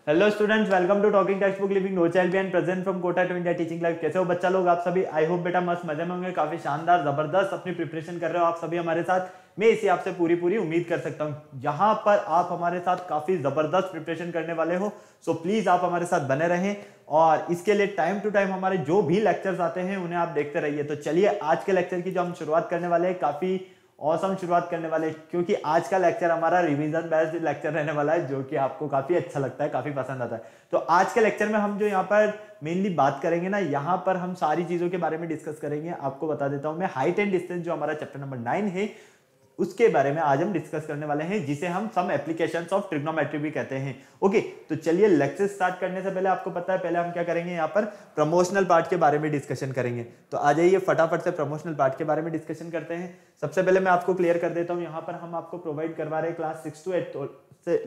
Hello students, welcome to talking text book leaving no child behind present from Kota to India teaching life. कैसे हो बच्चा लोग आप सभी? आई होप बेटा मस्त मजे में होंगे, काफी शानदार जबरदस्त अपनी प्रिपरेशन कर रहे हो आप सभी हमारे साथ। मैं इसी आपसे पूरी उम्मीद कर सकता हूँ। यहाँ पर आप हमारे साथ काफी जबरदस्त प्रिपरेशन करने वाले हो, सो प्लीज आप हमारे साथ बने रहें और इसके लिए टाइम टू टाइम हमारे जो भी लेक्चर्स आते हैं उन्हें आप देखते रहिए। तो चलिए आज के लेक्चर की जो हम शुरुआत करने वाले हैं, काफी औसम शुरुआत करने वाले, क्योंकि आज का लेक्चर हमारा रिवीजन बेस्ड लेक्चर रहने वाला है, जो कि आपको काफी अच्छा लगता है, काफी पसंद आता है। तो आज के लेक्चर में हम जो यहाँ पर मेनली बात करेंगे ना, यहाँ पर हम सारी चीजों के बारे में डिस्कस करेंगे। आपको बता देता हूं मैं, हाइट एंड डिस्टेंस जो हमारा चैप्टर नंबर 9 है उसके बारे में आज हम डिस्कस करने वाले हैं, जिसे हम सम एप्लीकेशंस ऑफ ट्रिग्नोमेट्री भी कहते हैं। ओके, तो चलिए लेक्चर स्टार्ट करने से पहले आपको पता है पहले हम क्या करेंगे, यहाँ पर प्रमोशनल पार्ट के बारे में डिस्कशन करेंगे। तो आ जाइए फटाफट से प्रमोशनल पार्ट के बारे में डिस्कशन करते हैं। सबसे पहले मैं आपको क्लियर कर देता हूँ, यहाँ पर हम आपको प्रोवाइड करवा रहे हैं क्लास 6 to 8 से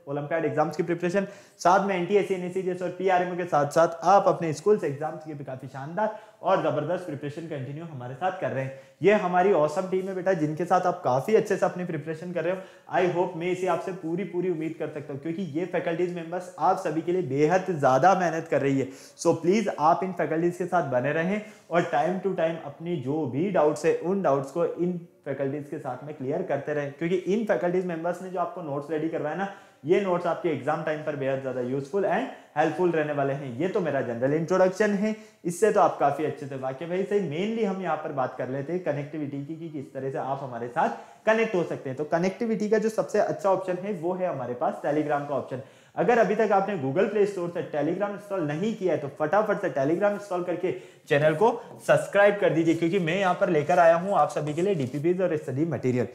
ओलंपियाड एग्जाम्स की प्रिपरेशन, साथ में एनटीएससी एनएससी और पीआरएमओ के साथ साथ आप अपने स्कूल से एग्जाम्स की भी काफी शानदार और जबरदस्त प्रिपरेशन कंटिन्यू हमारे साथ कर रहे हैं। ये हमारी ऑसम टीम है बेटा, जिनके साथ आप काफी अच्छे से अपनी प्रिपरेशन कर रहे हो। आई होप मैं इसे आपसे पूरी उम्मीद कर सकता हूँ, क्योंकि ये फैकल्टीज मेंबर्स आप सभी के लिए बेहद ज्यादा मेहनत कर रही है। सो प्लीज आप इन फैकल्टीज के साथ बने रहें और टाइम टू टाइम अपनी जो भी डाउट्स है उन डाउट्स को इन फैकल्टीज के साथ में क्लियर करते रहें, क्योंकि इन फैकल्टीज मेंबर्स ने जो आपको नोट्स रेडी करवाए ना, ये नोट्स आपके एग्जाम टाइम पर बेहद ज्यादा यूजफुल एंड हेल्पफुल रहने वाले हैं। ये तो मेरा जनरल इंट्रोडक्शन है, इससे तो आप काफी अच्छे से वाकिफ है। सही, मेनली हम यहाँ पर बात कर लेते हैं कनेक्टिविटी की, कि किस तरह से आप हमारे साथ कनेक्ट हो सकते हैं। तो कनेक्टिविटी का जो सबसे अच्छा ऑप्शन है वो है हमारे पास टेलीग्राम का ऑप्शन। अगर अभी तक आपने गूगल प्ले स्टोर से टेलीग्राम इंस्टॉल नहीं किया है तो फटाफट से टेलीग्राम इंस्टॉल करके चैनल को सब्सक्राइब कर दीजिए, क्योंकि मैं यहाँ पर लेकर आया हूँ आप सभी के लिए डीपीपीज और स्टडी मटेरियल।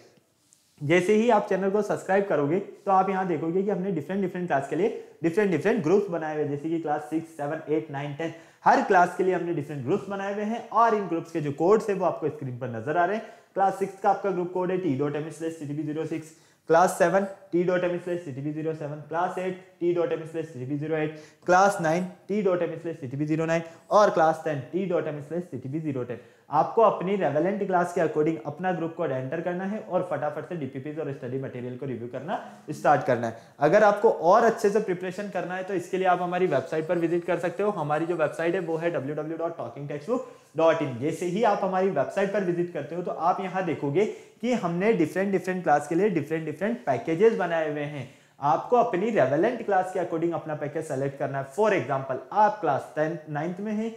जैसे ही आप चैनल को सब्सक्राइब करोगे तो आप यहाँ देखोगे कि हमने डिफरेंट क्लास के लिए डिफरेंट ग्रुप्स बनाए हुए, जैसे कि क्लास 6, 7, 8, 9, 10 हर क्लास के लिए हमने डिफरेंट ग्रुप्स बनाए हुए हैं और इन ग्रुप्स के जो कोड्स है वो आपको स्क्रीन पर नजर आ रहे हैं। क्लास 6 का आपका ग्रुप कोड है t.m/ctb06, class 7 t.m/ctb07, class 8 t.m/ctb08, class 9 t.m/ctb09 और क्लास 10 t.m/ctb010। आपको अपनी रेलेवेंट क्लास के अकॉर्डिंग अपना ग्रुप कोड एंटर करना है और फटाफट से डीपीपीज और स्टडी मटेरियल को रिव्यू करना स्टार्ट करना है। अगर आपको और अच्छे से प्रिपरेशन करना है तो इसके लिए आप हमारी वेबसाइट पर विजिट कर सकते हो। हमारी जो वेबसाइट है वो है www.talkingtextbook.in। जैसे ही आप हमारी वेबसाइट पर विजिट करते हो तो आप यहाँ देखोगे कि हमने डिफरेंट क्लास के लिए डिफरेंट पैकेजेस बनाए हुए हैं। आपको अपनी रेलेवेंट क्लास के अकॉर्डिंग अपना पैकेज सेलेक्ट करना है। फॉर एग्जांपल, आप क्लास 9th में है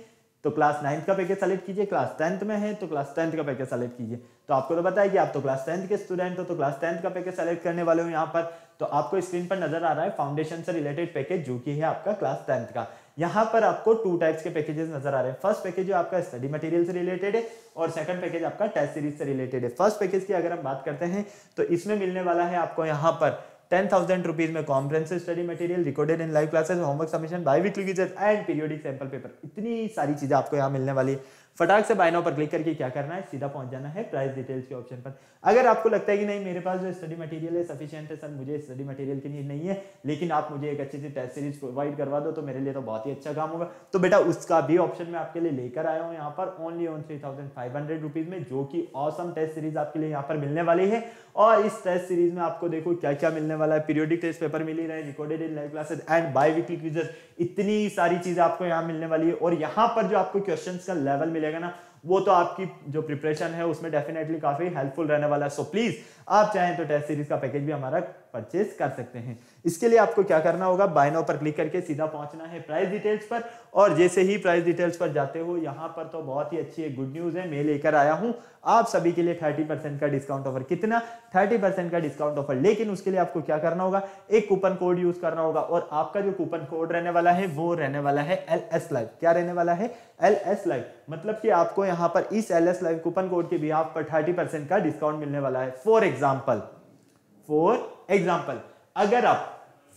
तो क्लास 9th का पैकेज सेलेक्ट कीजिए, क्लास 10th में है तो क्लास 10th का पैकेज सेलेक्ट कीजिए। तो आपको तो पता है कि आप तो क्लास 10th के स्टूडेंट हो, तो क्लास 10th का पैकेज सेलेक्ट करने वाले हो। यहाँ पर तो आपको स्क्रीन पर नजर आ रहा है फाउंडेशन से रिलेटेड पैकेज, जो कि है आपका क्लास 10th का। यहाँ पर आपको 2 टाइप्स के पैकेजेस नजर आ रहे हैं। फर्स्ट पैकेज जो आपका स्टडी मटेरियल से रिलेटेड है और सेकंड पैकेज आपका टेस्ट सीरीज से रिलेटेड है। फर्स्ट पैकेज की अगर हम बात करते हैं तो इसमें मिलने वाला है आपको यहाँ पर 10,000 रुपीज में comprehensive study material, recorded in live classes, homework submission, by-weekly quizzes and periodic sample paper. इतनी सारी चीजें आपको यहाँ मिलने वाली है। फटाक से बाय नाउ पर क्लिक करके क्या करना है, सीधा पहुंच जाना है प्राइस डिटेल्स के ऑप्शन पर। अगर आपको लगता है कि नहीं मेरे पास जो स्टडी मटेरियल है सफिशिएंट है सर, मुझे स्टडी मटेरियल की नीड नहीं है, लेकिन आप मुझे एक अच्छी सी टेस्ट सीरीज प्रोवाइड करवा दो तो मेरे लिए तो बहुत ही अच्छा काम होगा, तो बेटा उसका भी ऑप्शन मैं आपके लिए लेकर आया हूँ यहाँ पर ओनली ऑन 3,500 रुपीज में, जो कि ऑसम टेस्ट सीरीज आपके लिए यहाँ पर मिलने वाली है। और इस टेस्ट सीरीज में आपको देखो क्या क्या मिलने वाला है, पीरियोडिक टेस्ट पेपर मिल ही रहे, recorded in live classes and by-weekly quizzes, इतनी सारी चीजें आपको यहाँ मिलने वाली है। और यहाँ पर जो आपको क्वेश्चंस का लेवल मिलेगा ना, वो तो आपकी जो प्रिपरेशन है उसमें डेफिनेटली काफी हेल्पफुल रहने वाला है। सो प्लीज आप चाहें तो टेस्ट सीरीज का पैकेज भी हमारा परचेज कर सकते हैं। इसके लिए आपको क्या करना होगा, बाय नाउ पर क्लिक करके सीधा पहुंचना है प्राइस डिटेल्स पर। और जैसे ही प्राइस डिटेल्स पर जाते हो, यहाँ पर तो बहुत ही अच्छी एक गुड न्यूज है, मैं लेकर आया हूं आप सभी के लिए 30% का डिस्काउंट ऑफर। कितना? 30% का डिस्काउंट ऑफर। लेकिन उसके लिए आपको क्या करना होगा, एक कूपन कोड यूज करना होगा और आपका जो कूपन कोड रहने वाला है वो रहने वाला है LS लाइव। क्या रहने वाला है? LS live. मतलब कि आपको यहाँ पर इस LS लाइव कूपन कोड के बिहाफ पर 30% का डिस्काउंट मिलने वाला है। फॉर एग्जाम्पल अगर आप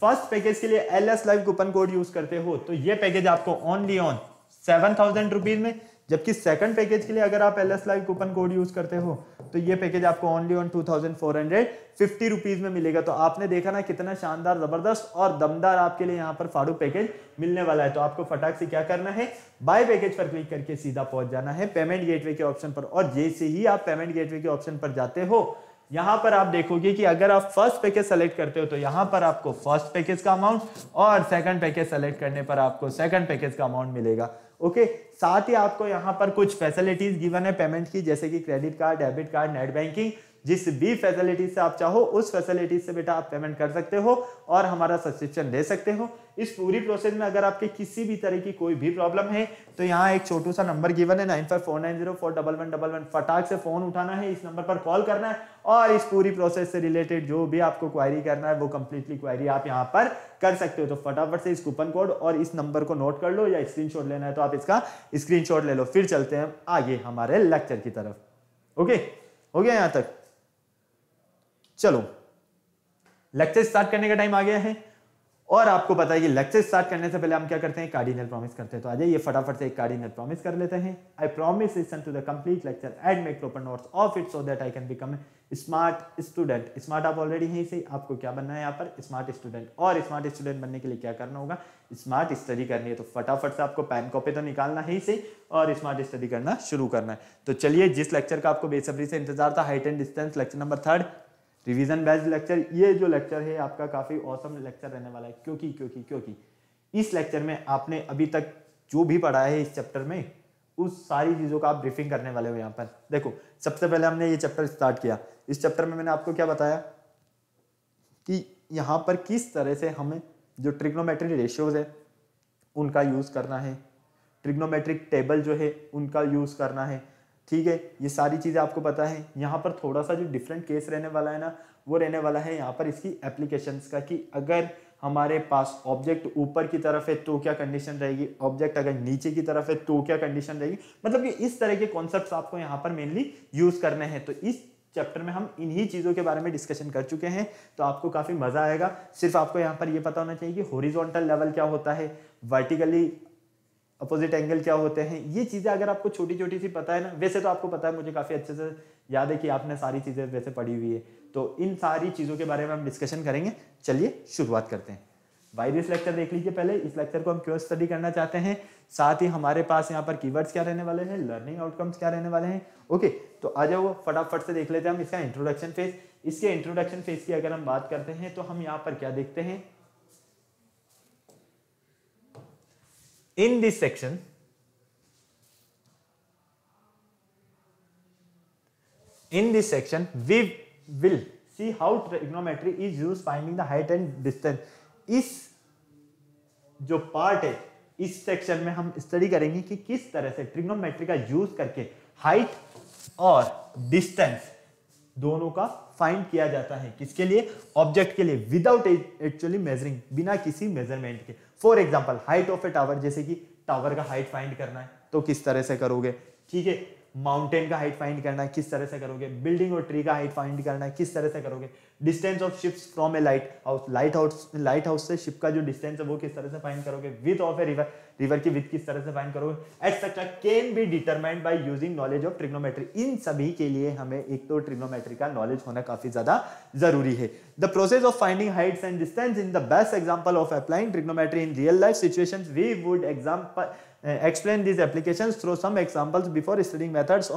फर्स्ट पैकेज के लिए LS live coupon code use करते हो तो ये पैकेज आपको ओनली ऑन 7,000 रुपीज में, जबकि सेकंड पैकेज के लिए अगर आप LS live coupon code use करते हो तो ये पैकेज आपको ओनली ऑन 2,450 रुपीज में मिलेगा। तो आपने देखा ना कितना शानदार, जबरदस्त और दमदार आपके लिए यहाँ पर फाड़ू पैकेज मिलने वाला है। तो आपको फटाक से क्या करना है, बाय पैकेज पर क्लिक करके सीधा पहुंच जाना है पेमेंट गेटवे के ऑप्शन पर। और जैसे ही आप पेमेंट गेटवे के ऑप्शन पर जाते हो यहाँ पर आप देखोगे कि अगर आप फर्स्ट पैकेज सेलेक्ट करते हो तो यहाँ पर आपको फर्स्ट पैकेज का अमाउंट और सेकंड पैकेज सेलेक्ट करने पर आपको सेकंड पैकेज का अमाउंट मिलेगा। ओके, साथ ही आपको यहाँ पर कुछ फैसिलिटीज गिवन है पेमेंट की, जैसे कि credit card, debit card, net banking, जिस भी फैसिलिटीज से आप चाहो उस फैसिलिटीज से बेटा आप पेमेंट कर सकते हो और हमारा सब्सक्रिप्शन ले सकते हो। इस पूरी प्रोसेस में अगर आपके किसी भी तरह की कोई भी प्रॉब्लम है तो यहाँ एक छोटू सा नंबर गिवन है 9549041111, फटाक से फोन उठाना है, इस नंबर पर कॉल करना है और इस पूरी प्रोसेस से रिलेटेड जो भी आपको क्वायरी करना है वो कंप्लीटली क्वायरी आप यहाँ पर कर सकते हो। तो फटाफट से इस कूपन कोड और इस नंबर को नोट कर लो, या स्क्रीनशॉट लेना है तो आप इसका स्क्रीनशॉट ले लो। फिर चलते हैं आगे हमारे लेक्चर की तरफ। ओके, हो गया यहाँ तक? चलो, लेक्चर स्टार्ट करने का टाइम आ गया है और आपको पता है कि लेक्चर स्टार्ट करने से पहले हम क्या करते हैं, कार्डिनल प्रॉमिस करते हैं। तो आ जाइए फटाफट से एक कार्डिनल प्रॉमिस कर लेते हैं। I promise listen to the complete lecture and make proper notes of it so that I can become smart student. Smart आप ऑलरेडी हैं, इसे आपको क्या बनना है यहाँ पर, स्मार्ट स्टूडेंट। और स्मार्ट स्टूडेंट बनने के लिए क्या करना होगा, स्मार्ट स्टडी करनी है। तो फटाफट से आपको पेन कॉपी तो निकालना है इसे और स्मार्ट स्टडी करना शुरू करना है। तो चलिए, जिस लेक्चर का आपको बेसब्री से इंतजार था, height and distance, lecture number 3 revision based lecture, ये जो लेक्चर है आपका काफी ऑसम लेक्चर रहने वाला है। क्योंकि इस लेक्चर में आपने अभी तक जो भी पढ़ा है इस चैप्टर में उस सारी चीजों का आप ब्रीफिंग करने वाले हो। यहाँ पर देखो, सबसे पहले हमने ये चैप्टर स्टार्ट किया। इस चैप्टर में मैंने आपको क्या बताया कि यहाँ पर किस तरह से हमें जो ट्रिग्नोमेट्रिक रेशियोज है उनका यूज करना है, ट्रिग्नोमेट्रिक टेबल जो है उनका यूज करना है। ठीक है, ये सारी चीजें आपको पता है। यहाँ पर थोड़ा सा जो डिफरेंट केस रहने वाला है ना, वो रहने वाला है यहाँ पर इसकी एप्लीकेशंस का, कि अगर हमारे पास ऑब्जेक्ट ऊपर की तरफ है तो क्या कंडीशन रहेगी, ऑब्जेक्ट अगर नीचे की तरफ है तो क्या कंडीशन रहेगी। मतलब कि इस तरह के कॉन्सेप्ट्स आपको यहाँ पर मेनली यूज करने हैं। तो इस चैप्टर में हम इन्हीं चीजों के बारे में डिस्कशन कर चुके हैं, तो आपको काफी मजा आएगा। सिर्फ आपको यहाँ पर ये पता होना चाहिए कि हॉरिजॉन्टल लेवल क्या होता है, वर्टिकली अपोजिट एंगल क्या होते हैं। ये चीजें अगर आपको छोटी छोटी सी पता है ना, वैसे तो आपको पता है, मुझे काफी अच्छे से याद है कि आपने सारी चीजें वैसे पढ़ी हुई है। तो इन सारी चीजों के बारे में हम डिस्कशन करेंगे। चलिए शुरुआत करते हैं। वाइरिस लेक्चर देख लीजिए पहले। इस लेक्चर को हम क्यों स्टडी करना चाहते हैं, साथ ही हमारे पास यहाँ पर कीवर्ड्स क्या रहने वाले हैं, लर्निंग आउटकम्स क्या रहने वाले हैं। ओके, तो आ जाओ फटाफट से देख लेते हैं हम इसका इंट्रोडक्शन फेज। इसके इंट्रोडक्शन फेज की अगर हम बात करते हैं तो हम यहाँ पर क्या देखते हैं, in this section we will see how trigonometry is used finding the height and distance। इस जो पार्ट है इस सेक्शन में हम स्टडी करेंगे कि किस तरह से ट्रिग्नोमेट्री का यूज करके हाइट और डिस्टेंस दोनों का फाइंड किया जाता है। किसके लिए, ऑब्जेक्ट के लिए, विदाउट एक्चुअली मेजरिंग, बिना किसी मेजरमेंट के। For example height of A tower, जैसे कि टावर का हाइट फाइंड करना है तो किस तरह से करोगे। ठीक है, माउंटेन का हाइट फाइंड करना है किस तरह से करोगे, बिल्डिंग और ट्री का हाइट फाइंड करना है किस तरह से करोगे, distance of ships from A light house से शिप का जो डिस्टेंस है वो किस तरह से फाइंड करोगे, विथ ऑफ ए रिवर की विथ किस तरह से फाइंड करोगे, etcetera can be determined by using knowledge of trigonometry. इन सभी के लिए हमें एक तो ट्रिग्नोमेट्री का नॉलेज होना काफी ज्यादा जरूरी है। The process of finding heights and distance in the best example of applying trigonometry in real life situations. We would explain these applications through some examples before studying methods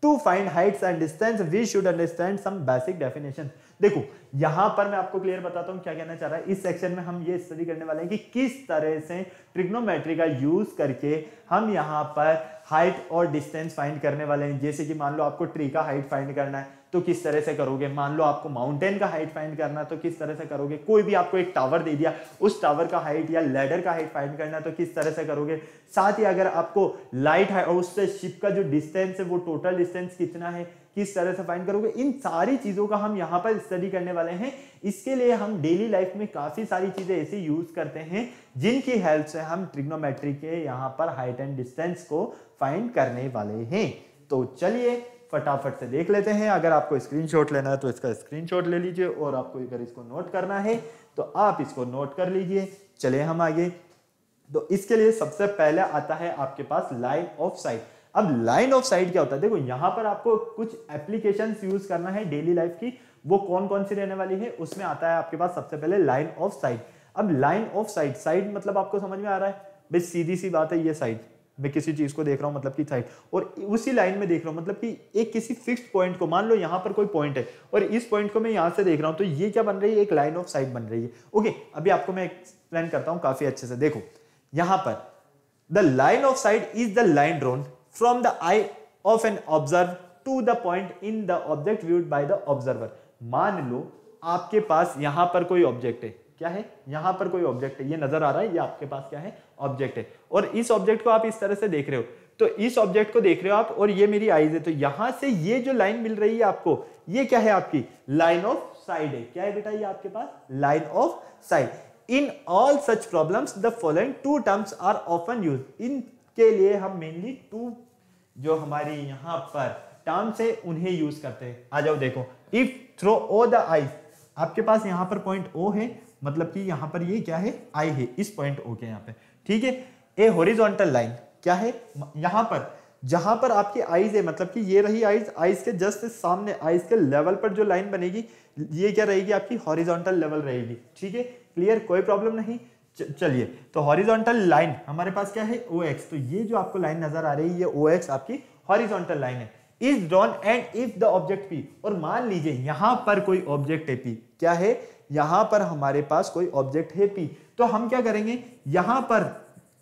to find heights and distance we should understand some basic definitions। देखो यहां पर मैं आपको clear बताता हूं क्या कहना चाह रहा है। इस सेक्शन में हम ये स्टडी करने वाले हैं कि किस तरह से ट्रिग्नोमेट्री का यूज करके हम यहां पर हाइट और डिस्टेंस फाइंड करने वाले हैं। जैसे कि मान लो आपको ट्री का हाइट फाइंड करना है तो किस तरह से करोगे, मान लो आपको माउंटेन का हाइट फाइंड करना है तो किस तरह से करोगे, कोई भी आपको एक टावर दे दिया उस टावर का हाइट या लैडर का हाइट फाइंड करना है तो किस तरह से करोगे। साथ ही अगर आपको लाइट हाउस से शिप का जो डिस्टेंस है वो टोटल डिस्टेंस कितना है किस तरह से फाइंड करोगे। इन सारी चीजों का हम यहाँ पर स्टडी करने वाले हैं। इसके लिए हम डेली लाइफ में काफी सारी चीजें ऐसी यूज करते हैं जिनकी हेल्प से हम ट्रिग्नोमेट्री के यहाँ पर हाइट एंड डिस्टेंस को फाइंड करने वाले हैं। तो चलिए फटाफट से देख लेते हैं। अगर आपको स्क्रीनशॉट लेना है तो इसका स्क्रीनशॉट ले लीजिए और आपको अगर इसको नोट करना है तो आप इसको नोट कर लीजिए। चलिए हम आगे। तो इसके लिए सबसे पहले आता है आपके पास लाइन ऑफ साइट। अब लाइन ऑफ साइट क्या होता है, देखो यहां पर आपको कुछ एप्लीकेशंस यूज करना है डेली लाइफ की। वो कौन कौन सी रहने वाली है, उसमें आता है आपके पास सबसे पहले लाइन ऑफ साइट। अब लाइन ऑफ साइट, साइट मतलब आपको समझ में आ रहा है भाई, सीधी सी बात है ये साइड, मैं किसी चीज को देख रहा हूं मतलब कि साइड, और उसी लाइन में देख रहा हूं मतलब कि एक किसी फिक्स्ड पॉइंट को, मान लो यहां पर कोई पॉइंट है और इस पॉइंट को मैं यहां से देख रहा हूं, तो ये क्या बन रही है, एक लाइन ऑफ साइट बन रही है। ओके, अभी आपको मैं एक्सप्लेन करता हूं काफी अच्छे से। देखो यहां पर the line of sight is the line drawn from the eye of an observer to the point in the object viewed by the observer. मान लो आपके पास यहां पर कोई ऑब्जेक्ट है, क्या है, यहां पर कोई ऑब्जेक्ट है, ये नजर आ रहा है, ये आपके पास क्या है, ऑब्जेक्ट है, और इस ऑब्जेक्ट को आप इस तरह से देख रहे हो, तो इस ऑब्जेक्ट को देख रहे हो आप, और ये मेरी आईज है, तो यहां से ये जो लाइन मिल रही है आपको, ये क्या है, आपकी लाइन ऑफ साइड है। क्या है बेटा, ये आपके पास line of sight. In all such problems the following two terms are often use. इनके लिए हम मेनली टू जो हमारी यहां पर टर्म्स है उन्हें यूज करते हैं। आ जाओ देखो, if throw O the eyes, आपके पास यहां पर पॉइंट ओ है, मतलब कि यहां पर ये क्या है, आई है, इस पॉइंट ओ के यहां पे, ठीक है। ए हॉरिजॉन्टल लाइन क्या है, यहां पर जहां पर आपकी आईज है, मतलब कि ये रही आईज, आईज के जस्ट सामने, आईज के लेवल पर जो लाइन बनेगी ये क्या रहेगी, आपकी हॉरिजॉन्टल लेवल रहेगी, ठीक है, क्लियर, कोई प्रॉब्लम नहीं। चलिए, तो हॉरिजॉन्टल लाइन हमारे पास क्या है, ओ एक्स, तो ये जो आपको लाइन नजर आ रही है, ये ओ एक्स आपकी हॉरिजॉन्टल लाइन है। Is drawn and if the object P, और मान लीजिए यहां पर कोई ऑब्जेक्ट है पी, क्या है, यहां पर हमारे पास कोई ऑब्जेक्ट है पी, तो हम क्या करेंगे, यहां पर,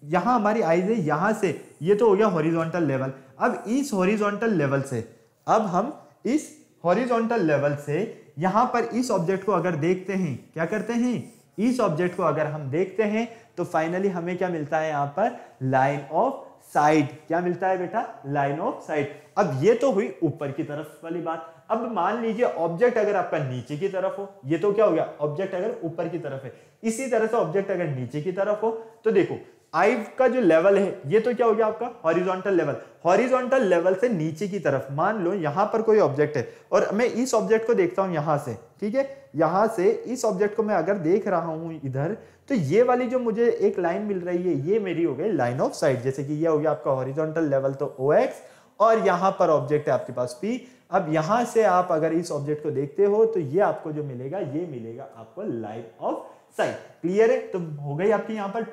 यहां हमारी आईज है, यहां से, ये तो हो गया हॉरिजॉन्टल लेवल। अब इस हॉरिजॉन्टल लेवल से, अब हम इस हॉरिजॉन्टल लेवल से यहां पर इस ऑब्जेक्ट को अगर देखते हैं, क्या करते हैं, इस ऑब्जेक्ट को अगर हम देखते हैं, तो फाइनली हमें क्या मिलता है, यहां पर लाइन ऑफ साइड। क्या मिलता है बेटा, लाइन ऑफ साइड। अब ये तो हुई ऊपर की तरफ वाली बात। अब मान लीजिए ऑब्जेक्ट अगर आपका नीचे की तरफ हो, ये तो क्या हो गया, ऑब्जेक्ट अगर ऊपर की तरफ है, इसी तरह से ऑब्जेक्ट अगर नीचे की तरफ हो, तो देखो आई का जो लेवल है, ये तो क्या हो गया आपका हॉरिजॉन्टल लेवल। हॉरिजॉन्टल लेवल से नीचे की तरफ, मान लो यहां पर कोई ऑब्जेक्ट है और मैं इस ऑब्जेक्ट को देखता हूं यहां से, ठीक है, यहां से इस ऑब्जेक्ट को मैं अगर देख रहा हूं इधर, तो ये वाली जो मुझे एक लाइन मिल रही है, ये मेरी हो गई लाइन ऑफ साइड। जैसे कि ये हो गया आपका हॉरिजॉन्टल लेवल तो ओ एक्स, और यहां पर ऑब्जेक्ट है आपके पास पी। अब यहां से आप अगर इस ऑब्जेक्ट को देखते हो, तो ये आपको जो मिलेगा, ये मिलेगा आपको लाइन ऑफ साइड। क्लियर है, तो हो गई आपकी यहां पर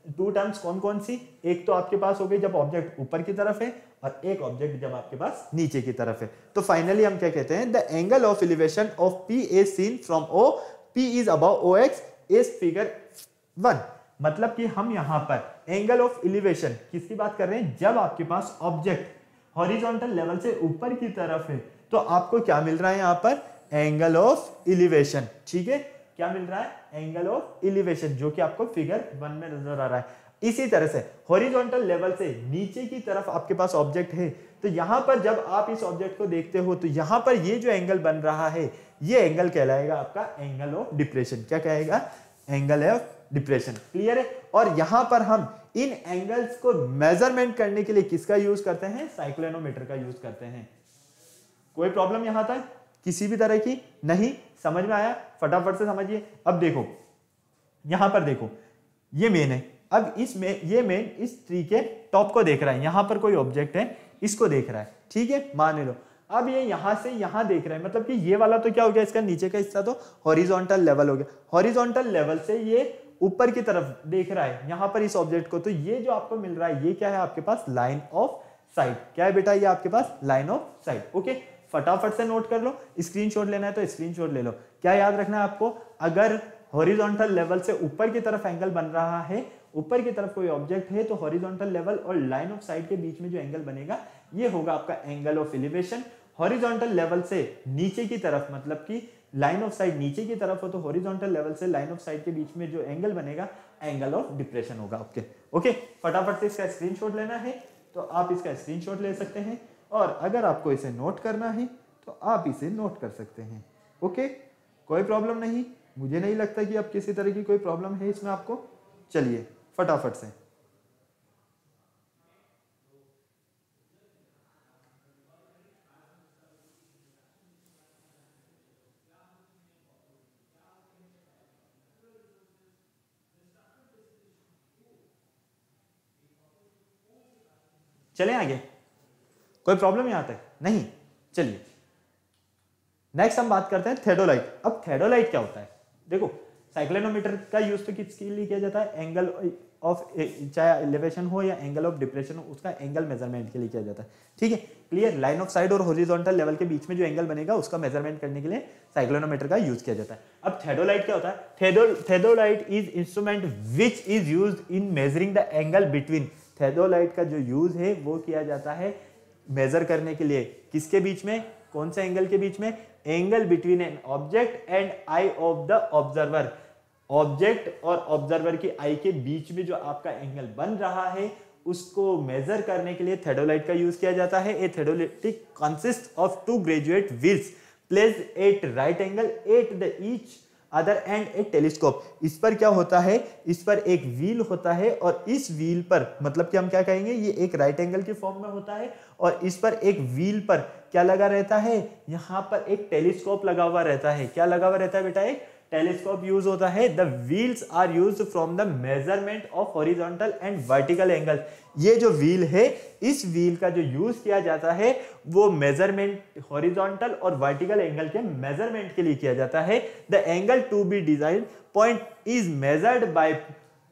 टू टर्म्स कौन कौन सी, एक तो आपके पास हो गई जब ऑब्जेक्ट ऊपर की तरफ है, और एक ऑब्जेक्ट जब आपके पास नीचे की तरफ है। तो फाइनली हम क्या कहते हैं, the angle of elevation of P is seen from O, P is above O X is figure 1। मतलब कि हम यहां पर एंगल ऑफ एलिवेशन किसकी बात कर रहे हैं, जब आपके पास ऑब्जेक्ट हॉरिजॉन्टल लेवल से ऊपर की तरफ है, तो आपको क्या मिल रहा है यहां पर, एंगल ऑफ एलिवेशन, ठीक है, क्या मिल रहा है, एंगल ऑफ एलिवेशन, जो कि आपको फिगर 1 में नजर आ रहा है। इसी तरह से हॉरिजॉन्टल लेवल से नीचे की तरफ आपके पास ऑब्जेक्ट है, तो यहां पर जब आप इस ऑब्जेक्ट को देखते हो, तो यहां पर ये जो एंगल बन रहा है, ये एंगल कहलाएगा आपका एंगल ऑफ डिप्रेशन। क्या कहेगा, एंगल ऑफ डिप्रेशन। क्लियर है। और यहां पर हम इन एंगल्स को मेजरमेंट करने के लिए किसका यूज करते हैं, साइक्लोनोमीटर का यूज करते हैं। कोई प्रॉब्लम यहां तक किसी भी तरह की नहीं, समझ में आया, फटाफट से समझिए। अब देखो यहां पर देखो, ये मेन है, अब इसमें ये मेन इस ट्री के टॉप को देख रहा है, यहां पर कोई ऑब्जेक्ट है, इसको देख रहा है, ठीक है, मान लो। अब ये यहां से यहां देख रहा है, मतलब कि ये वाला तो क्या हो गया, इसका नीचे का हिस्सा तो हॉरिजॉन्टल लेवल हो गया। हॉरिजॉन्टल लेवल से ये ऊपर की तरफ देख रहा है यहां पर इस ऑब्जेक्ट को, तो ये जो आपको मिल रहा है, ये क्या है आपके पास, लाइन ऑफ साइड। क्या है बेटा, ये आपके पास लाइन ऑफ साइड। ओके, फटाफट से नोट कर लो, स्क्रीनशॉट लेना है तो स्क्रीनशॉट ले लो। क्या याद रखना है आपको, अगर हॉरिजॉन्टल लेवल से ऊपर की तरफ एंगल बन रहा है, ऊपर की तरफ कोई ऑब्जेक्ट है, तो हॉरिजॉन्टल लेवल और लाइन ऑफ साइड के बीच में जो एंगल बनेगा, ये होगा आपका angle of elevation. Horizontal level से नीचे की तरफ, मतलब कि लाइन ऑफ साइड नीचे की तरफ हो, तो हॉरिजॉन्टल लेवल से लाइन ऑफ साइड के बीच में जो एंगल बनेगा, एंगल ऑफ डिप्रेशन होगा। ओके, फटाफट से इसका स्क्रीनशॉट लेना है तो आप इसका स्क्रीनशॉट ले सकते हैं, और अगर आपको इसे नोट करना है तो आप इसे नोट कर सकते हैं। ओके, कोई प्रॉब्लम नहीं, मुझे नहीं लगता कि अब किसी तरह की कोई प्रॉब्लम है इसमें आपको। चलिए फटाफट से, चलें आगे, कोई प्रॉब्लम यहां तक नहीं। चलिए नेक्स्ट हम बात करते हैं थेडोलाइट। अब थेडोलाइट क्या होता है, देखो साइक्लोनोमीटर का यूज तो किसके लिए किया जाता है, एंगल ऑफ, चाहे एलिवेशन हो या एंगल ऑफ डिप्रेशन हो, उसका एंगल मेजरमेंट के लिए किया जाता है। ठीक है, क्लियर। लाइन ऑफ साइड और हॉरिजॉन्टल लेवल के बीच में जो एंगल बनेगा उसका मेजरमेंट करने के लिए साइक्लोनोमीटर का यूज किया जाता है। अब थेडोलाइट क्या होता है, theodolite is instrument which is used in measuring the angle between. Theodolite का जो यूज है वो किया जाता है मेजर करने के लिए, किसके बीच में, कौन से एंगल के बीच में, angle between an object and I of the observer. Object और ऑब्जर्वर की आई के बीच में जो आपका एंगल बन रहा है उसको मेजर करने के लिए थेडोलाइट का यूज किया जाता है। A theodolite consist of two graduate wheels placed at right angle at the each other and a telescope. इस पर क्या होता है, इस पर एक व्हील होता है और इस व्हील पर, मतलब कि हम क्या कहेंगे, ये एक राइट एंगल के फॉर्म में होता है और इस पर एक व्हील पर क्या लगा रहता है, यहाँ पर एक टेलीस्कोप लगा हुआ रहता है। क्या लगा हुआ रहता है बेटा, एक टेलीस्कोप यूज होता है। The wheels are used from the measurement of horizontal and vertical angle. ये जो व्हील है, इस व्हील का जो यूज किया जाता है वो मेजरमेंट हॉरिजॉन्टल और वर्टिकल एंगल के मेजरमेंट के लिए किया जाता है। The angle to be design point is measured by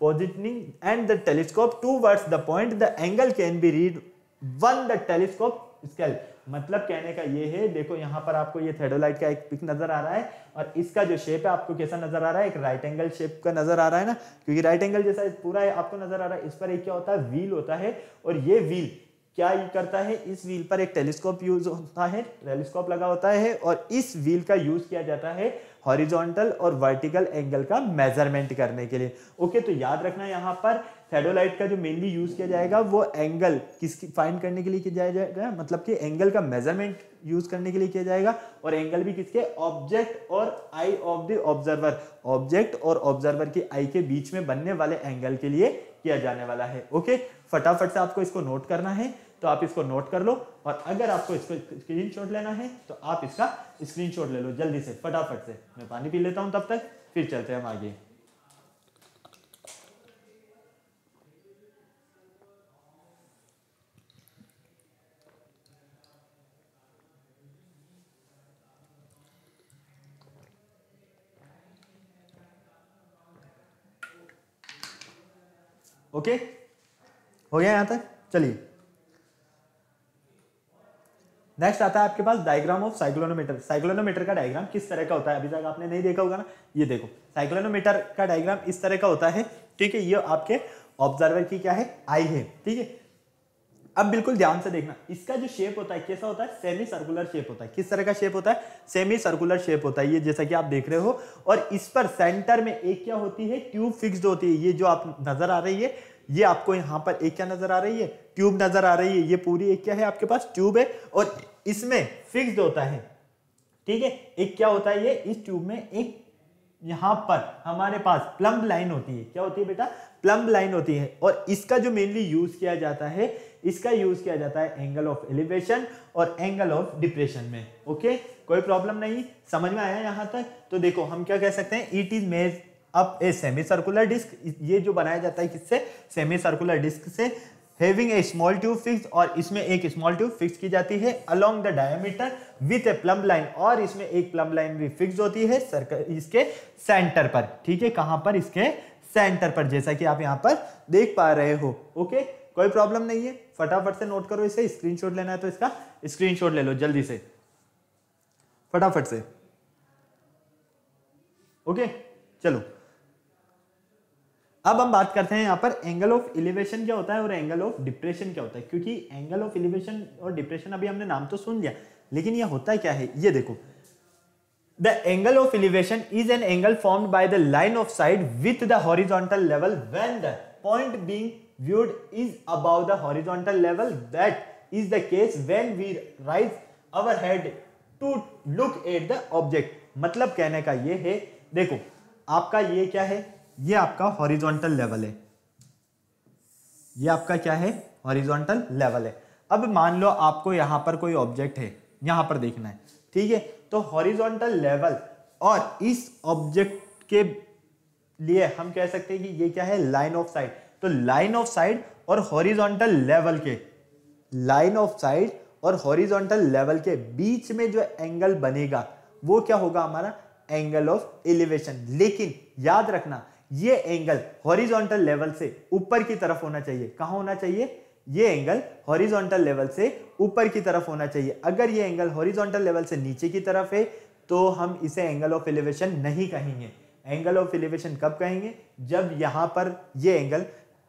positioning and the telescope towards the point the angle can be read one the telescope scale. मतलब कहने का ये है, देखो यहाँ पर आपको ये थेडोलाइट का एक पिक नजर आ रहा है और इसका जो शेप है आपको कैसा नजर आ रहा है, एक राइट एंगल शेप का नजर आ रहा है ना, क्योंकि राइट एंगल जैसा पूरा है आपको नजर आ रहा है। इस पर एक क्या होता है, व्हील होता है और ये व्हील क्या करता है, इस व्हील पर एक टेलीस्कोप यूज होता है, टेलीस्कोप लगा होता है और इस व्हील का यूज किया जाता है हॉरिजॉन्टल और वर्टिकल एंगल का मेजरमेंट करने के लिए। ओके, तो याद रखना यहाँ पर थेडोलाइट का जो मेनली यूज किया जाएगा वो एंगल किसकी फाइंड करने के लिए किया जाएगा, मतलब कि एंगल का मेजरमेंट यूज करने के लिए किया जाएगा। और एंगल भी किसके, ऑब्जेक्ट और आई ऑफ द ऑब्जर्वर। ऑब्जेक्ट और ऑब्जर्वर की आई के बीच में बनने वाले एंगल के लिए किया जाने वाला है। ओके, फटाफट से आपको इसको नोट करना है तो आप इसको नोट कर लो और अगर आपको इसको स्क्रीनशॉट लेना है तो आप इसका स्क्रीनशॉट ले लो जल्दी से, फटाफट से। मैं पानी पी लेता हूं तब तक, फिर चलते हैं हम आगे। ओके, हो गया यहां तक। चलिए नेक्स्ट आता है आपके पास डायग्राम ऑफ साइक्लोनोमीटर। साइक्लोनोमीटर का डायग्राम किस तरह का होता है, अभी तक आपने नहीं देखा होगा ना। ये देखो, साइक्लोनोमीटर का डायग्राम इस तरह का होता है। ठीक है, ये आपके ऑब्जर्वर की क्या है, आई है। ठीक है, अब बिल्कुल ध्यान से देखना, इसका जो शेप होता है कैसा होता है, सेमी सर्कुलर शेप होता है। किस तरह का शेप होता है, सेमी सर्कुलर शेप होता है, ये जैसा कि आप देख रहे हो। और इस पर सेंटर में एक क्या होती है, ट्यूब फिक्स्ड होती है। ये जो आप नजर आ रही है, ये आपको यहाँ पर एक क्या नजर आ रही है, ट्यूब नजर आ रही है। ये पूरी एक क्या है आपके पास, ट्यूब है और इसमें फिक्स्ड होता है। ठीक है, एक क्या होता है, ये इस ट्यूब में एक यहां पर हमारे पास प्लम्ब लाइन होती है। क्या होती है बेटा, प्लम्ब लाइन होती है। और इसका जो मेनली यूज किया जाता है, इसका यूज किया जाता है एंगल ऑफ एलिवेशन और एंगल ऑफ डिप्रेशन में। ओके, कोई प्रॉब्लम नहीं, समझ में आया यहां तक। तो देखो हम क्या कह सकते हैं, it is made up a semi circular disc. ये जो बनाया जाता है किससे, सेमी सर्कुलर डिस्क से, having a small tube fix, और इसमें एक स्मॉल ट्यूब फिक्स की जाती है along the diameter with a plumb line, और इसमें एक प्लम्ब लाइन भी फिक्स होती है इसके सेंटर पर। ठीक है, कहां पर, इसके सेंटर पर, जैसा कि आप यहां पर देख पा रहे हो। ओके, कोई प्रॉब्लम नहीं है, फटाफट से नोट करो इसे। स्क्रीनशॉट लेना है तो इसका स्क्रीनशॉट ले लो जल्दी से, फटाफट से। ओके, चलो अब हम बात करते हैं यहाँ पर एंगल ऑफ एलिवेशन क्या होता है और एंगल ऑफ डिप्रेशन क्या होता है। क्योंकि एंगल ऑफ एलिवेशन और डिप्रेशन अभी हमने नाम तो सुन लिया, लेकिन ये होता क्या है, ये देखो। The angle of elevation is an angle formed by the line of side with the horizontal level when the point being viewed is above the horizontal level. That is the case when we raise our head to look at the object. मतलब कहने का ये है, देखो आपका ये क्या है, ये आपका हॉरिजॉन्टल लेवल है, ये आपका क्या है, हॉरिजॉन्टल लेवल है। अब मान लो आपको यहां पर कोई ऑब्जेक्ट है, यहां पर देखना है। ठीक है, तो हॉरिजॉन्टल लेवल और इस ऑब्जेक्ट के लिए हम कह सकते हैं कि ये क्या है, लाइन ऑफ साइड। तो लाइन ऑफ साइड और हॉरिजॉन्टल लेवल के, लाइन ऑफ साइड और हॉरिजॉन्टल लेवल के बीच में जो एंगल बनेगा वो क्या होगा हमारा, एंगल ऑफ एलिवेशन। लेकिन याद रखना ये एंगल हॉरिजॉन्टल लेवल से ऊपर की तरफ होना चाहिए। कहां होना चाहिए? ये एंगल हॉरिजॉन्टल लेवल से ऊपर की तरफ होना चाहिए। अगर ये एंगल हॉरिजॉन्टल लेवल से नीचे की तरफ है तो हम इसे एंगल ऑफ एलिवेशन नहीं कहेंगे। एंगल ऑफ एलिवेशन कब कहेंगे? जब यहां पर ये एंगल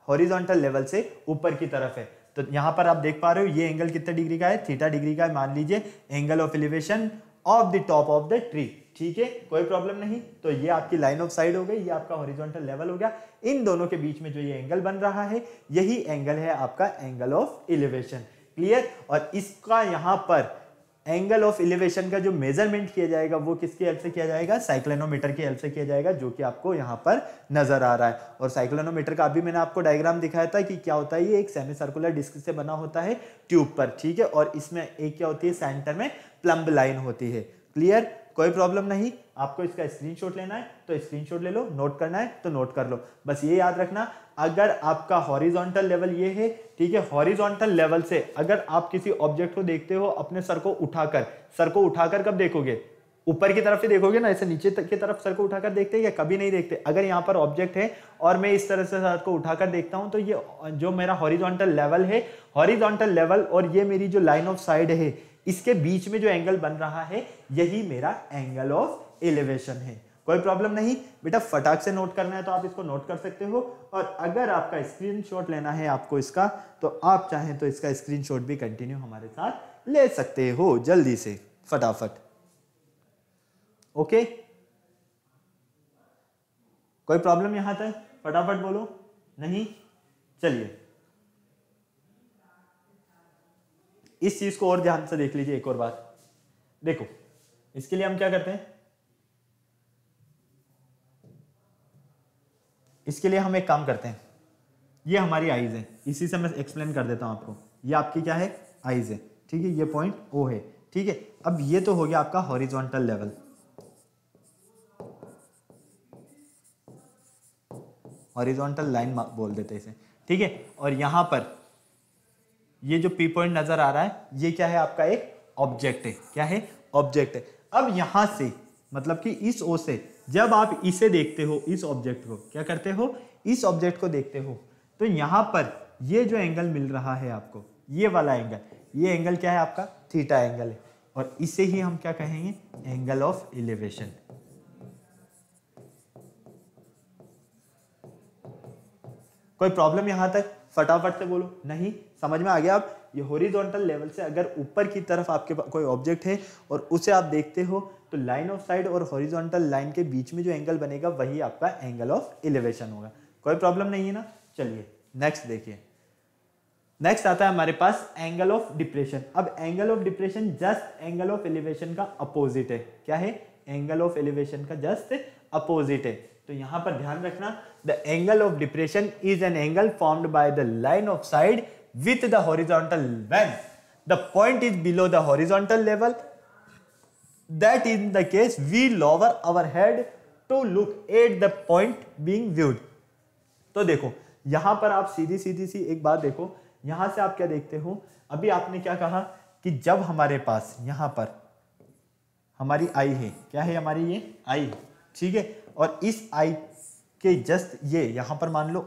हॉरिजॉन्टल लेवल से ऊपर की तरफ है। तो यहां पर आप देख पा रहे हो ये एंगल कितने डिग्री का है? थीटा डिग्री का है। मान लीजिए angle of elevation of the top of the tree. ठीक है, कोई प्रॉब्लम नहीं। तो ये आपकी लाइन ऑफ साइड हो गई, ये आपका हॉरिजॉन्टल लेवल हो गया। इन दोनों के बीच में जो ये एंगल बन रहा है यही एंगल है आपका एंगल ऑफ एलिवेशन। क्लियर? और इसका यहां पर एंगल ऑफ एलिवेशन का जो मेजरमेंट किया जाएगा वो किसकी हेल्प से किया जाएगा? साइक्लोनोमीटर की हेल्प से किया जाएगा, जो कि आपको यहाँ पर नजर आ रहा है। और साइक्लोनोमीटर का अभी मैंने आपको डायग्राम दिखाया था कि क्या होता है। ये एक सेमी सर्कुलर डिस्क से बना होता है ट्यूब पर। ठीक है, और इसमें एक क्या होती है? सेंटर में प्लम्ब लाइन होती है। क्लियर? कोई प्रॉब्लम नहीं। आपको इसका स्क्रीनशॉट लेना है तो स्क्रीनशॉट ले लो, नोट करना है तो नोट कर लो। बस ये याद रखना, अगर आपका हॉरिजॉन्टल लेवल ये है, ठीक है, हॉरिजॉन्टल लेवल से अगर आप किसी ऑब्जेक्ट को देखते हो अपने सर को उठाकर कब देखोगे? ऊपर की तरफ ही देखोगे ना, ऐसे नीचे तक की तरफ सर को उठाकर देखते हैं या कभी नहीं देखते? अगर यहाँ पर ऑब्जेक्ट है और मैं इस तरह से सर को उठाकर देखता हूं तो ये जो मेरा हॉरिजॉन्टल लेवल है, हॉरिजॉन्टल लेवल और ये मेरी जो लाइन ऑफ साइड है, इसके बीच में जो एंगल बन रहा है यही मेरा एंगल ऑफ एलिवेशन है। कोई प्रॉब्लम नहीं बेटा, फटाक से नोट करना है तो आप इसको नोट कर सकते हो। और अगर आपका स्क्रीनशॉट लेना है आपको इसका, तो आप चाहें तो इसका स्क्रीनशॉट भी कंटिन्यू हमारे साथ ले सकते हो जल्दी से, फटाफट। ओके, कोई प्रॉब्लम यहां तक? फटाफट बोलो। नहीं? चलिए इस चीज को और ध्यान से देख लीजिए। एक और बात देखो, इसके लिए हम क्या करते हैं? इसके लिए हम एक काम करते हैं, ये हमारी आईज है, इसी से मैं एक्सप्लेन कर देता हूं आपको। ये आपकी क्या है? आईज है। ठीक है, ये पॉइंट ओ है। ठीक है, अब ये तो हो गया आपका हॉरिजॉन्टल लेवल, हॉरिजॉन्टल लाइन बोल देते हैं इसे। ठीक है, और यहां पर ये जो पी पॉइंट नजर आ रहा है ये क्या है? आपका एक ऑब्जेक्ट है। क्या है? ऑब्जेक्ट है। अब यहां से मतलब कि इस ओ से जब आप इसे देखते हो, इस ऑब्जेक्ट को क्या करते हो? इस ऑब्जेक्ट को देखते हो, तो यहां पर ये जो एंगल मिल रहा है आपको, ये वाला एंगल, ये एंगल क्या है? आपका थीटा एंगल है। और इसे ही हम क्या कहेंगे? Angle of elevation. कोई प्रॉब्लम यहां तक? फटाफट से बोलो। नहीं? समझ में आ गया? अब ये हॉरिजॉन्टल लेवल से अगर ऊपर की तरफ आपके पास कोई ऑब्जेक्ट है और उसे आप देखते हो तो लाइन ऑफ साइड और हॉरिजॉन्टल लाइन के बीच में जो एंगल बनेगा वही आपका एंगल ऑफ एलिवेशन होगा। कोई प्रॉब्लम नहीं है ना? चलिए नेक्स्ट देखिए। नेक्स्ट आता है हमारे पास एंगल ऑफ डिप्रेशन। अब angle of depression just angle of elevation का अपोजिट है। क्या है? एंगल ऑफ एलिवेशन का जस्ट अपोजिट है। तो यहां पर ध्यान रखना, the angle of depression is an angle formed by the line of side with the horizontal when the point is below the horizontal level, that in the case we lower our head to look at the point being viewed। तो देखो यहां पर आप सीधी सी एक बात देखो, यहां से आप क्या देखते हो? अभी आपने क्या कहा कि जब हमारे पास यहां पर हमारी आई है, क्या है हमारी? ये आई, ठीक है, और इस आई के जस्ट ये यहां पर मान लो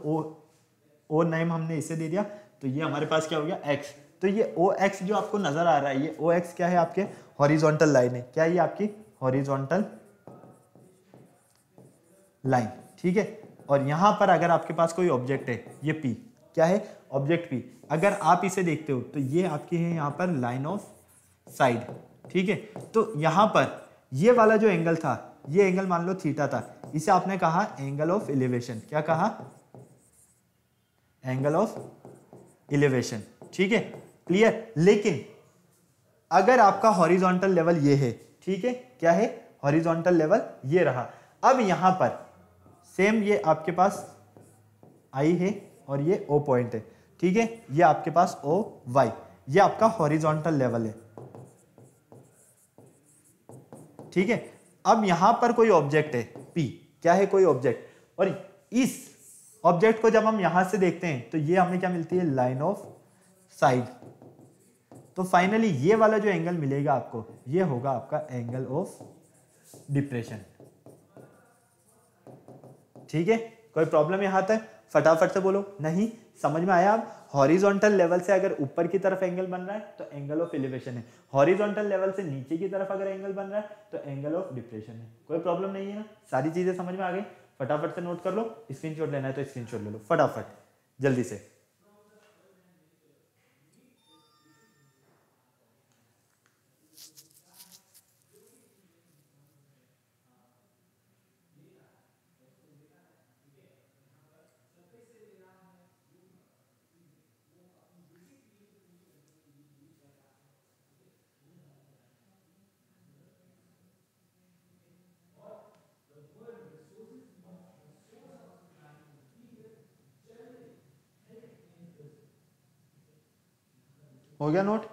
ओ नेम हमने इसे दे दिया, तो ये हमारे पास क्या हो गया? एक्स। तो ये ओ एक्स जो आपको नजर आ रहा है, ये ओ एक्स क्या है? आपके हॉरिजॉन्टल लाइन है। क्या है? ये आपकी हॉरिजॉन्टल लाइन। ठीक है, और यहां पर अगर आपके पास कोई ऑब्जेक्ट है, ये पी, क्या है? ऑब्जेक्ट पी, अगर आप इसे देखते हो तो ये आपकी है यहां पर लाइन ऑफ साइड। ठीक है, तो यहां पर ये वाला जो एंगल था, ये एंगल मान लो थीटा था, इसे आपने कहा एंगल ऑफ एलिवेशन। क्या कहा? Angle of elevation. ठीक है, क्लियर? लेकिन अगर आपका हॉरिजॉन्टल लेवल ये है, ठीक है, क्या है? हॉरिजॉन्टल लेवल ये रहा। अब यहां पर सेम ये आपके पास आई है और ये ओ पॉइंट है। ठीक है, ये आपके पास ओ वाई, ये आपका हॉरिजॉन्टल लेवल है। ठीक है, अब यहां पर कोई ऑब्जेक्ट है पी, क्या है? कोई ऑब्जेक्ट, और इस ऑब्जेक्ट को जब हम यहां से देखते हैं तो ये हमें क्या मिलती है? Line of side. तो फाइनली ये वाला जो एंगल मिलेगा आपको, ये होगा आपका एंगल ऑफ डिप्रेशन। ठीक है, कोई प्रॉब्लम यहाँ तक? फटाफट से बोलो। नहीं, समझ में आया? आप हॉरिजॉन्टल लेवल से अगर ऊपर की तरफ एंगल बन रहा है तो एंगल ऑफ एलिवेशन है, हॉरिजॉन्टल लेवल से नीचे की तरफ अगर एंगल बन रहा है तो एंगल ऑफ डिप्रेशन है। कोई प्रॉब्लम नहीं है ना? सारी चीजें समझ में आ गई? फटाफट से नोट कर लो, स्क्रीनशॉट लेना है तो स्क्रीनशॉट ले लो फटाफट जल्दी से। हो गया नोट?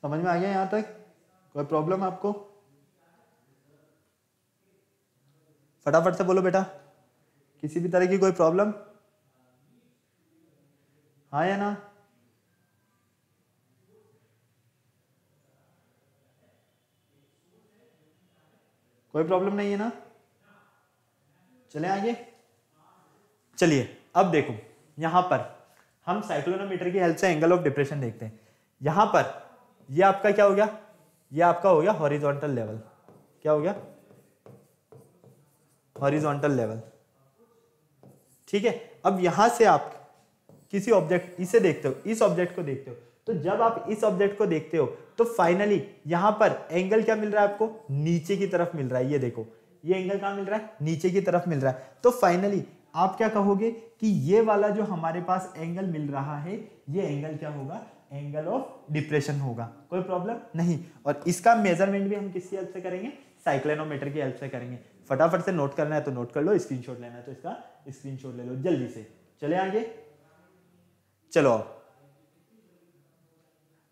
समझ में आ गया यहां तक? कोई प्रॉब्लम आपको? फटाफट से बोलो बेटा, किसी भी तरह की कोई प्रॉब्लम? हाँ या ना? कोई प्रॉब्लम नहीं है ना? चले आगे। चलिए अब देखो, यहां पर हम साइक्लोनोमीटर की हेल्प से एंगल ऑफ डिप्रेशन देखते हैं। यहां पर ये आपका क्या हो गया? ये आपका हो गया हॉरिजॉन्टल लेवल। क्या हो गया? Horizontal level. ठीक है, अब यहां से आप किसी ऑब्जेक्ट इसे देखते हो, इस ऑब्जेक्ट को देखते हो, तो जब आप इस ऑब्जेक्ट को देखते हो तो फाइनली यहां पर एंगल क्या मिल रहा है आपको? नीचे की तरफ मिल रहा है। ये देखो, ये एंगल कहां मिल रहा है? नीचे की तरफ मिल रहा है। तो फाइनली आप क्या कहोगे कि ये वाला जो हमारे पास एंगल मिल रहा है, ये एंगल क्या होगा? एंगल ऑफ डिप्रेशन होगा। कोई प्रॉब्लम नहीं। और इसका मेजरमेंट भी हम किसकी हेल्प से करेंगे? साइक्लोनोमीटर की हेल्प से करेंगे। फटाफट से नोट करना है तो नोट कर लो, स्क्रीनशॉट लेना है तो इसका स्क्रीनशॉट ले लो जल्दी से। चले आगे। चलो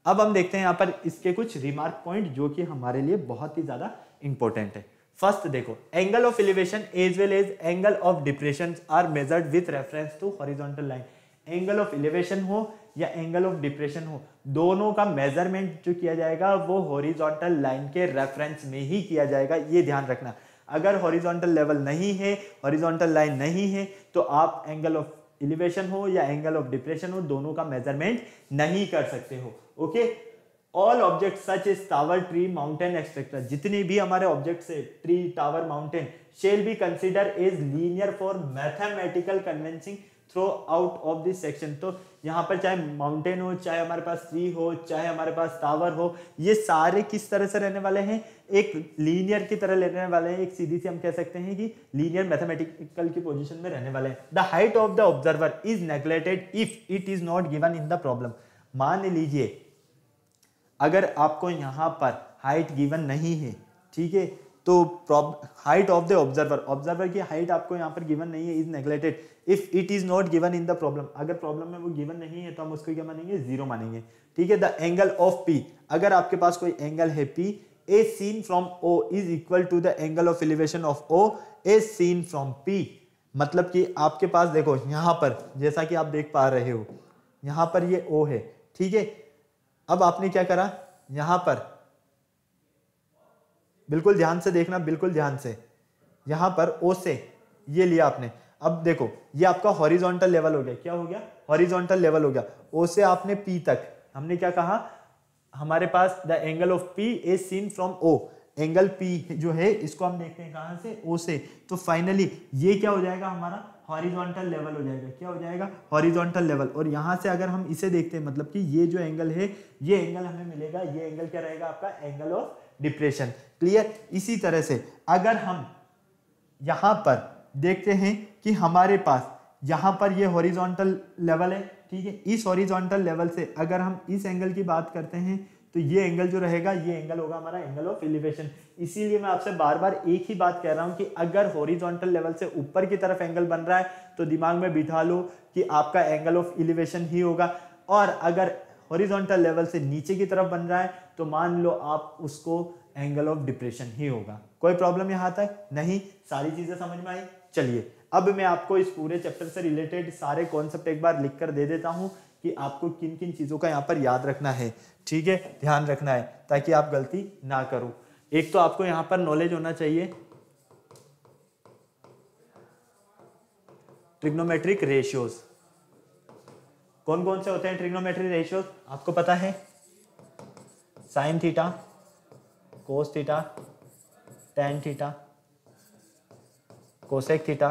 अब हम देखते हैं यहां पर इसके कुछ रिमार्क पॉइंट जो कि हमारे लिए बहुत ही ज्यादा इंपॉर्टेंट है। फर्स्ट देखो, angle of elevation as well as angle of depression are measured with reference to horizontal line. Angle of elevation हो या एंगल ऑफ डिप्रेशन हो, दोनों का मेजरमेंट जो किया जाएगा वो हॉरिजॉन्टल लाइन के रेफरेंस में ही किया जाएगा। ये ध्यान रखना। अगर हॉरिजॉन्टल लेवल नहीं है, हॉरिजॉन्टल लाइन नहीं है, तो आप एंगल ऑफ एलिवेशन हो या एंगल ऑफ डिप्रेशन हो, दोनों का मेजरमेंट नहीं कर सकते हो। Okay, all object such as tower, tree, mountain etcetera, जितने भी हमारे ऑब्जेक्ट्स है, tree, tower, mountain, shall be consider as linear for mathematical convenience throughout of this section. तो यहाँ पर चाहे माउंटेन हो, चाहे हमारे पास ट्री हो, चाहे हमारे पास टावर हो, ये सारे किस तरह से रहने वाले हैं? एक लीनियर की तरह रहने वाले हैं। एक सीधी सी हम कह सकते हैं कि लीनियर मैथमेटिकल की पोजीशन में रहने वाले हैं। The height of the observer is neglected if it is not given in the problem. मान लीजिए अगर आपको यहां पर हाइट गिवन नहीं है, ठीक है, तो height of the observer, observer की हाइट आपको यहां पर गिवन नहीं है, is neglected if it is not given in the problem. अगर प्रॉब्लम में वो गिवन नहीं है तो हम उसको क्या मानेंगे? जीरो मानेंगे। ठीक है, द एंगल ऑफ पी, अगर आपके पास कोई एंगल है P, A seen from O is equal to the angle of elevation of O A seen from P. मतलब कि आपके पास देखो यहां पर, जैसा कि आप देख पा रहे हो, यहां पर ये ओ है, ठीक है। अब आपने क्या करा? यहां पर बिल्कुल ध्यान से देखना, बिल्कुल ध्यान से, यहां पर ओ से ये लिया आपने। अब देखो ये आपका हॉरिजॉन्टल लेवल हो गया। क्या हो गया? हॉरिजॉन्टल लेवल हो गया। ओ से आपने पी तक, हमने क्या कहा? हमारे पास the angle of P is seen from O. Angle P जो है इसको हम देखते हैं कहां से? ओ से। तो फाइनली ये क्या हो जाएगा? हमारा हॉरिजॉन्टल लेवल हो जाएगा। क्या हो जाएगा? Horizontal level. और यहां से अगर हम इसे देखते हैं, मतलब कि ये जो एंगल है, ये एंगल हमें मिलेगा, ये एंगल क्या रहेगा? आपका एंगल ऑफ डिप्रेशन। क्लियर? इसी तरह से अगर हम यहां पर देखते हैं कि हमारे पास यहां पर ये हॉरिजॉन्टल लेवल है, ठीक है, इस हॉरिजॉन्टल लेवल से अगर हम इस एंगल की बात करते हैं तो ये एंगल जो रहेगा, ये एंगल होगा हमारा एंगल ऑफ एलिवेशन। इसीलिए मैं आपसे बार बार एक ही बात कह रहा हूं कि अगर हॉरिजॉन्टल लेवल से ऊपर की तरफ एंगल बन रहा है तो दिमाग में बिठा लो कि आपका एंगल ऑफ एलिवेशन ही होगा, और अगर हॉरिजॉन्टल लेवल से नीचे की तरफ बन रहा है तो मान लो आप उसको एंगल ऑफ डिप्रेशन ही होगा। कोई प्रॉब्लम यहां तक? नहीं? सारी चीजें समझ में आई? चलिए अब मैं आपको इस पूरे चैप्टर से रिलेटेड सारे कॉन्सेप्ट एक बार लिख कर दे देता हूं कि आपको किन किन चीजों का यहाँ पर याद रखना है, ठीक है, ध्यान रखना है, ताकि आप गलती ना करो। एक तो आपको यहाँ पर नॉलेज होना चाहिए ट्रिग्नोमेट्रिक रेशियोज। कौन कौन से होते हैं ट्रिग्नोमेट्रिक रेशियोज? आपको पता है, sine theta, cos theta, tan theta, cosec theta,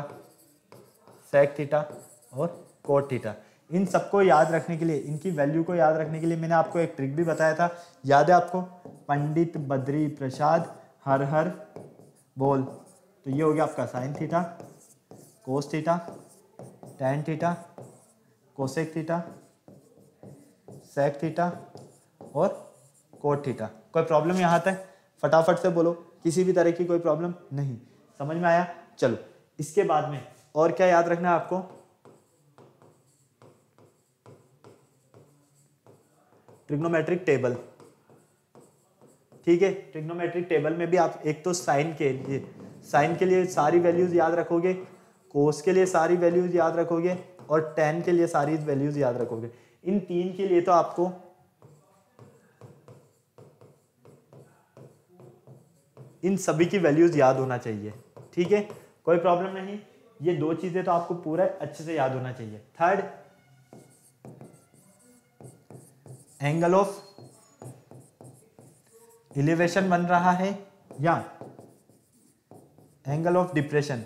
sec theta और कोट थीटा। इन सबको याद रखने के लिए, इनकी वैल्यू को याद रखने के लिए मैंने आपको एक ट्रिक भी बताया था, याद है आपको? पंडित बद्री प्रसाद हर हर बोल। तो ये हो गया आपका sine theta, cos theta, tan theta, cosec theta, sec theta और कोट थीटा। कोई प्रॉब्लम यहाँ तक? फटाफट से बोलो, किसी भी तरह की कोई प्रॉब्लम नहीं? समझ में आया? चलो, इसके बाद में और क्या याद रखना है आपको? Trigonometric table. ठीक है, ट्रिग्नोमेट्रिक टेबल में भी आप एक तो साइन के लिए सारी वैल्यूज याद रखोगे, कोस के लिए सारी वैल्यूज याद रखोगे और टैन के लिए सारी वैल्यूज याद रखोगे। इन तीन के लिए तो आपको इन सभी की वैल्यूज याद होना चाहिए। ठीक है, कोई प्रॉब्लम नहीं। ये दो चीजें तो आपको पूरा अच्छे से याद होना चाहिए। थर्ड, एंगल ऑफ एलिवेशन बन रहा है या एंगल ऑफ डिप्रेशन,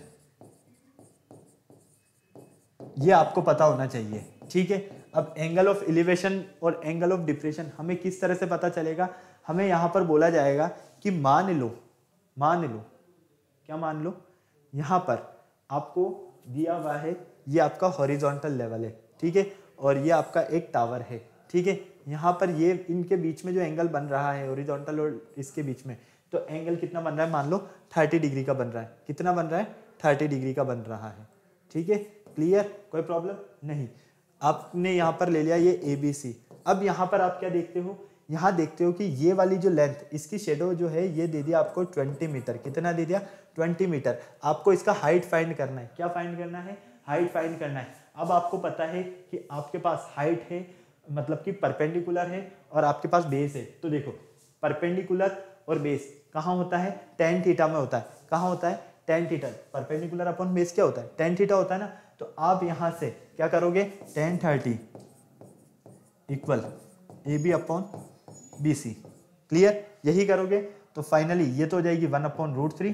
ये आपको पता होना चाहिए। ठीक है, अब एंगल ऑफ एलिवेशन और एंगल ऑफ डिप्रेशन हमें किस तरह से पता चलेगा? हमें यहां पर बोला जाएगा कि मान लो क्या मान लो, यहां पर आपको दिया हुआ है, ये आपका हॉरिजॉन्टल लेवल है। ठीक है, और ये आपका एक टावर है। ठीक है, यहाँ पर ये इनके बीच में जो एंगल बन रहा है हॉरिजॉन्टल और इसके बीच में, तो एंगल कितना बन रहा है? मान लो 30 डिग्री का बन रहा है। कितना बन रहा है? 30 डिग्री का बन रहा है। ठीक है, क्लियर? कोई प्रॉब्लम नहीं। आपने यहाँ पर ले लिया ये ABC। अब यहाँ पर आप क्या देखते हो? यहाँ देखते हो कि ये वाली जो लेंथ, इसकी शेडो जो है ये दे दिया आपको 20 मीटर। कितना दे दिया? 20 मीटर। आपको इसका हाइट फाइंड करना है। क्या फाइंड करना है? हाइट फाइंड करना है। अब आपको पता है कि आपके पास हाइट है, मतलब कि परपेंडिकुलर है, और आपके पास बेस है। तो देखो, परपेंडिकुलर और बेस कहाँ होता है? टेन थीटा में होता है। कहाँ होता है? Tan theta. Perpendicular upon base क्या होता है? टेन थीटा होता है ना। तो आप यहां से क्या करोगे? Ten 30 equal AB upon BC। Clear? यही करोगे तो फाइनली ये तो हो जाएगी 1/√3।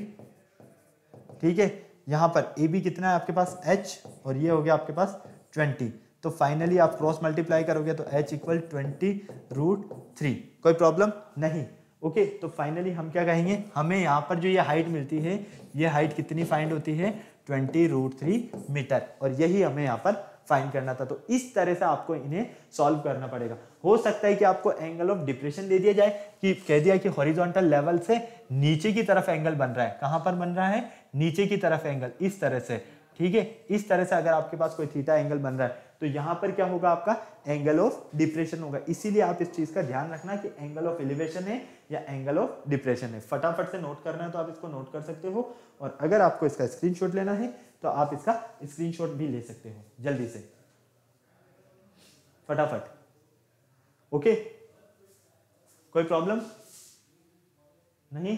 ठीक है, यहां पर AB कितना है आपके पास? H, और ये हो गया आपके पास 20। तो फाइनली आप क्रॉस मल्टीप्लाई करोगे तो H इक्वल 20√3। कोई प्रॉब्लम नहीं? ओके, तो फाइनली हम क्या कहेंगे? हमें यहाँ पर जो ये हाइट मिलती है, ये हाइट कितनी फाइंड होती है? 20√3 मीटर। और यही हमें यहाँ पर फाइंड करना था। तो इस तरह से आपको इन्हें सॉल्व करना पड़ेगा। हो सकता है कि आपको एंगल ऑफ डिप्रेशन दे दिया जाए, कि कह दिया कि हॉरिजॉन्टल लेवल से नीचे की तरफ एंगल बन रहा है। कहां पर बन रहा है? नीचे की तरफ एंगल, इस तरह से। ठीक है, इस तरह से अगर आपके पास कोई थीटा एंगल बन रहा है तो यहां पर क्या होगा? आपका एंगल ऑफ डिप्रेशन होगा। इसीलिए आप इस चीज का ध्यान रखना कि एंगल ऑफ एलिवेशन है या एंगल ऑफ डिप्रेशन है। फटाफट से नोट करना है तो आप इसको नोट कर सकते हो, और अगर आपको इसका स्क्रीनशॉट लेना है तो आप इसका स्क्रीनशॉट भी ले सकते हो जल्दी से, फटाफट। ओके, कोई प्रॉब्लम नहीं?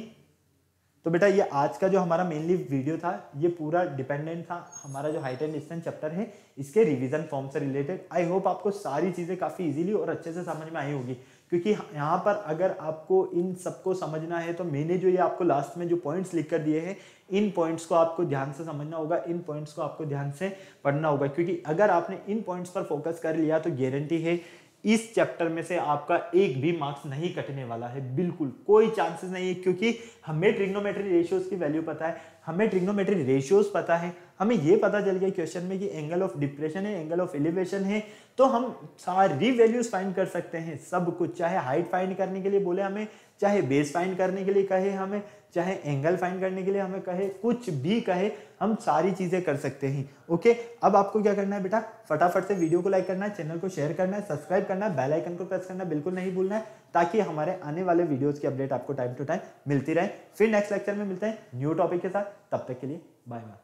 तो बेटा ये आज का जो हमारा मेनली वीडियो था, ये पूरा डिपेंडेंट था हमारा जो हाइट एंड डिस्टेंस चैप्टर है, इसके रिवीजन फॉर्म से रिलेटेड। आई होप आपको सारी चीजें काफी इजीली और अच्छे से समझ में आई होगी, क्योंकि यहाँ पर अगर आपको इन सबको समझना है तो मैंने जो ये आपको लास्ट में जो पॉइंट्स लिख कर दिए हैं, इन पॉइंट्स को आपको ध्यान से समझना होगा, इन पॉइंट्स को आपको ध्यान से पढ़ना होगा, क्योंकि अगर आपने इन पॉइंट्स पर फोकस कर लिया तो गारंटी है इस चैप्टर में से आपका एक भी मार्क्स नहीं कटने वाला है। बिल्कुल कोई चांसेस नहीं है, क्योंकि हमें ट्रिग्नोमेट्री रेशियोज की वैल्यू पता है, हमें ट्रिग्नोमेट्री रेशियोज पता है, हमें ये पता चल गया क्वेश्चन में कि एंगल ऑफ डिप्रेशन है, एंगल ऑफ एलिवेशन है, तो हम सारी वैल्यूज फाइंड कर सकते हैं, सब कुछ। चाहे हाइट फाइंड करने के लिए बोले हमें, चाहे बेस फाइंड करने के लिए कहे हमें, चाहे एंगल फाइंड करने के लिए हमें कहे, कुछ भी कहे, हम सारी चीजें कर सकते हैं। ओके, अब आपको क्या करना है बेटा? फटाफट से वीडियो को लाइक करना है, चैनल को शेयर करना है, सब्सक्राइब करना है, बेल आइकन को प्रेस करना बिल्कुल नहीं भूलना है, ताकि हमारे आने वाले वीडियोस की अपडेट आपको टाइम टू टाइम मिलती रहे। फिर नेक्स्ट लेक्चर में मिलते हैं न्यू टॉपिक के साथ। तब तक के लिए बाय बाय।